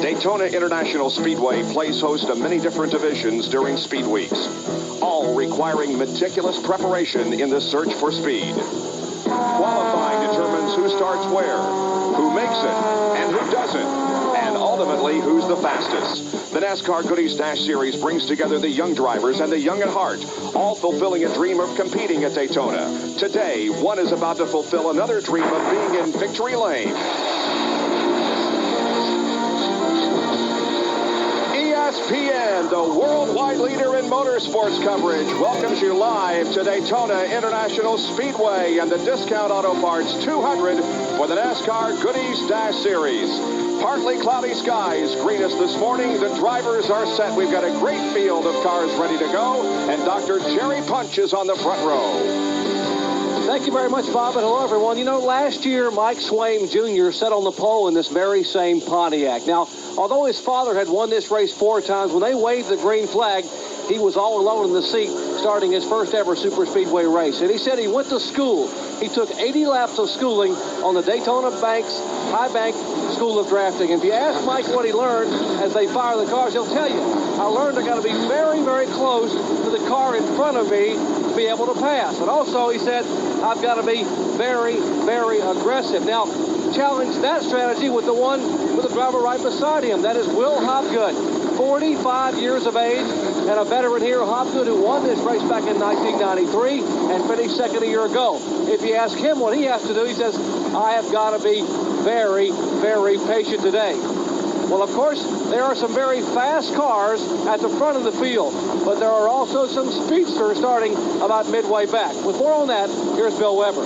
Daytona International Speedway plays host to many different divisions during speed weeks, all requiring meticulous preparation in the search for speed. Qualifying determines who starts where, who makes it, and who doesn't, and ultimately who's the fastest. The NASCAR Goodies Dash Series brings together the young drivers and the young at heart, all fulfilling a dream of competing at Daytona. Today, one is about to fulfill another dream of being in victory lane. ESPN, the worldwide leader in motorsports coverage, welcomes you live to Daytona International Speedway and the Discount Auto Parts 200 for the NASCAR Goodies Dash Series. Partly cloudy skies greet us this morning. The drivers are set. We've got a great field of cars ready to go, and Dr. Jerry Punch is on the front row. Thank you very much, Bob, and hello, everyone. You know, last year, Mike Swaim Jr. sat on the pole in this very same Pontiac. Now, although his father had won this race 4 times, when they waved the green flag, he was all alone in the seat starting his first ever super speedway race. And he said he went to school. He took 80 laps of schooling on the Daytona High Bank School of Drafting. And if you ask Mike what he learned as they fire the cars, he'll tell you, I learned I got to be very, very close to the car in front of me to be able to pass. And also, he said, I've got to be very, very aggressive. Now, challenge that strategy with the driver right beside him. That is Will Hopgood, 45 years of age, and a veteran here, Hopgood, who won this race back in 1993 and finished second a year ago. If you ask him what he has to do, he says, I have got to be very, very patient today. Well, of course, there are some very fast cars at the front of the field, but there are also some speedsters starting about midway back. With more on that, here's Bill Weber.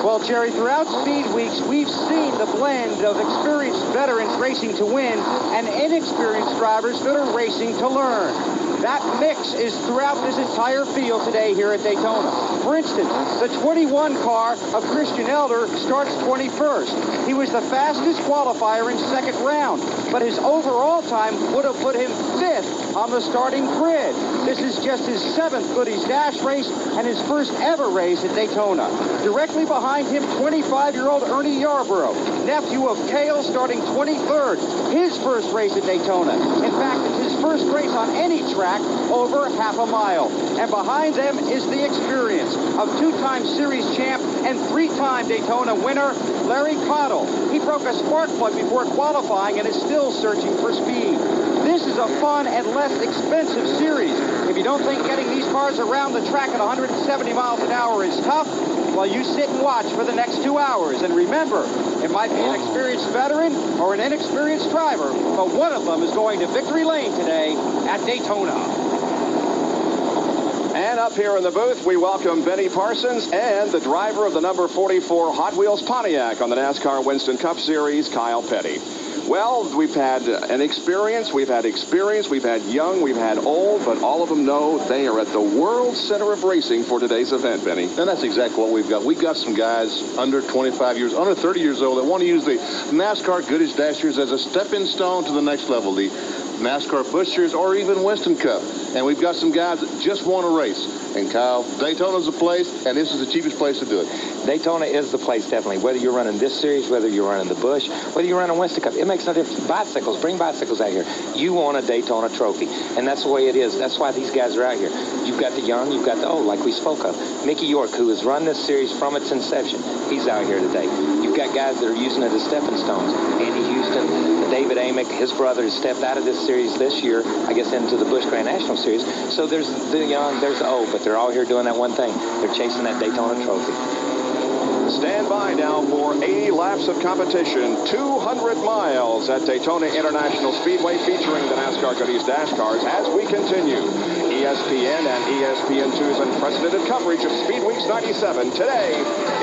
Well, Jerry, throughout Speed Weeks, we've seen the blend of experienced veterans racing to win and inexperienced drivers that are racing to learn. That mix is throughout this entire field today here at Daytona. For instance, the 21 car of Christian Elder starts 21st. He was the fastest qualifier in second round, but his overall time would have put him 5th on the starting grid. This is just his 7th Goodies Dash race and his first ever race at Daytona. Directly behind him, 25-year-old Ernie Yarborough, nephew of Cale, starting 23rd. His first race at Daytona. In fact, it's his first race on any track over half a mile. And behind them is the experience of 2-time series champ and 3-time Daytona winner, Larry Cottle. He broke a spark plug before qualifying and is still searching for speed. This is a fun and less expensive series. If you don't think getting these cars around the track at 170 miles an hour is tough, well, you sit and watch for the next 2 hours. And remember, it might be an experienced veteran or an inexperienced driver, but one of them is going to victory lane today at Daytona. And up here in the booth, we welcome Benny Parsons and the driver of the number 44 Hot Wheels Pontiac on the NASCAR Winston Cup Series, Kyle Petty. Well, we've had an experience, we've had young, we've had old, but all of them know they are at the world center of racing for today's event, Benny. And that's exactly what we've got. We've got some guys under 25 years, under 30 years old that want to use the NASCAR Goodies Dash Series as a stepping stone to the next level, the NASCAR Busch Series or even Winston Cup. And we've got some guys that just want to race. And Kyle, Daytona's the place, and this is the cheapest place to do it. Daytona is the place, definitely. Whether you're running this series, whether you're running the Busch, whether you're running Winston Cup, it makes no difference. Bicycles, bring bicycles out here. You want a Daytona trophy, and that's the way it is. That's why these guys are out here. You've got the young, you've got the old, like we spoke of. Mickey York, who has run this series from its inception, he's out here today. You've got guys that are using it as stepping stones. Andy Houston, David Amick, his brother has stepped out of this series this year, I guess into the Busch Grand National Series. So there's the young, there's the old, but they're all here doing that one thing. They're chasing that Daytona trophy. Stand by now for 80 laps of competition, 200 miles at Daytona International Speedway, featuring the NASCAR Goodies Dash cars as we continue. ESPN and ESPN2's unprecedented coverage of Speed Weeks 97. Today,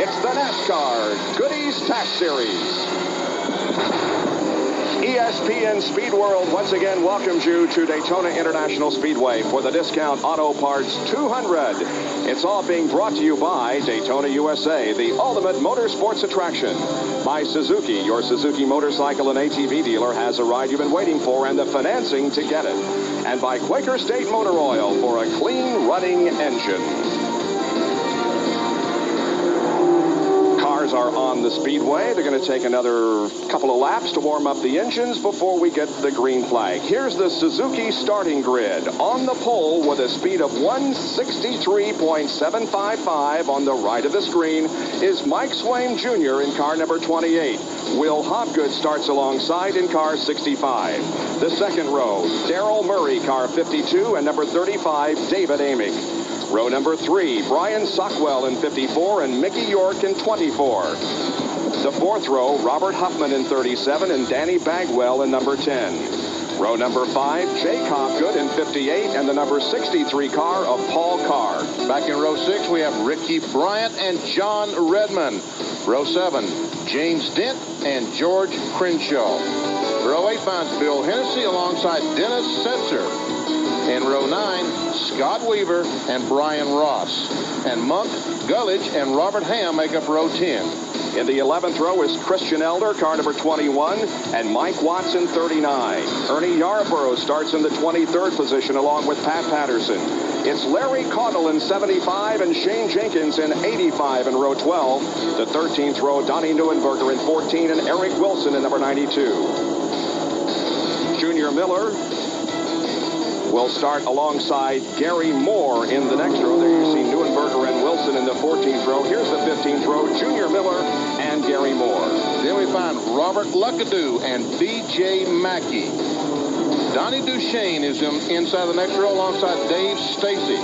it's the NASCAR Goodies Dash Series. ESPN Speed World once again welcomes you to Daytona International Speedway for the Discount Auto Parts 200. It's all being brought to you by Daytona USA, the ultimate motorsports attraction. By Suzuki, your Suzuki motorcycle and ATV dealer has a ride you've been waiting for and the financing to get it. And by Quaker State Motor Oil for a clean running engine. Cars are on the speedway. They're going to take another couple of laps to warm up the engines before we get the green flag. Here's the Suzuki starting grid. On the pole with a speed of 163.755 on the right of the screen is Mike Swaim Jr. in car number 28. Will Hopgood starts alongside in car 65. The second row, Darrell Murray, car 52, and number 35, David Amick. Row number 3, Brian Sockwell in 54 and Mickey York in 24. The fourth row, Robert Huffman in 37 and Danny Bagwell in number 10. Row number 5, Jake Hopgood in 58 and the number 63 car of Paul Carr. Back in row 6, we have Ricky Bryant and John Redmond. Row 7, James Dent and George Crenshaw. Row 8 finds Bill Hennessy alongside Dennis Setzer. In row 9, Scott Weaver and Brian Ross. And Monk, Gullidge, and Robert Ham make up row 10. In the 11th row is Christian Elder, car number 21, and Mike Watson, 39. Ernie Yarborough starts in the 23rd position along with Pat Patterson. It's Larry Caudle in 75 and Shane Jenkins in 85 in row 12. The 13th row, Donnie Neuenberger in 14 and Eric Wilson in number 92. Junior Miller will start alongside Gary Moore in the next row. There you see Neuenberger and Wilson in the 14th row. Here's the 15th row, Junior Miller and Gary Moore. Then we find Robert Luckadoo and B.J. Mackey. Donnie Duchesne is inside the next row alongside Dave Stacy.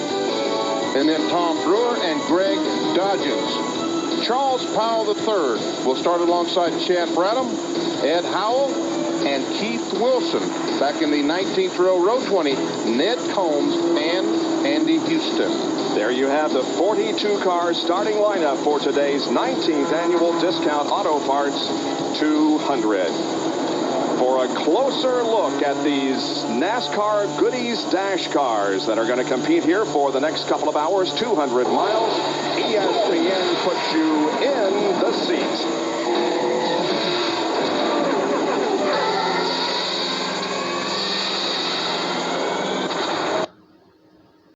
And then Tom Brewer and Greg Dodgens. Charles Powell III will start alongside Chad Bradham, Ed Howell, and Keith Wilson. Back in the 19th row, row 20, Ned Combs and Andy Houston. There you have the 42 car starting lineup for today's 19th annual Discount Auto Parts 200. For a closer look at these NASCAR Goodies Dash cars that are going to compete here for the next couple of hours, 200 miles, ESPN puts you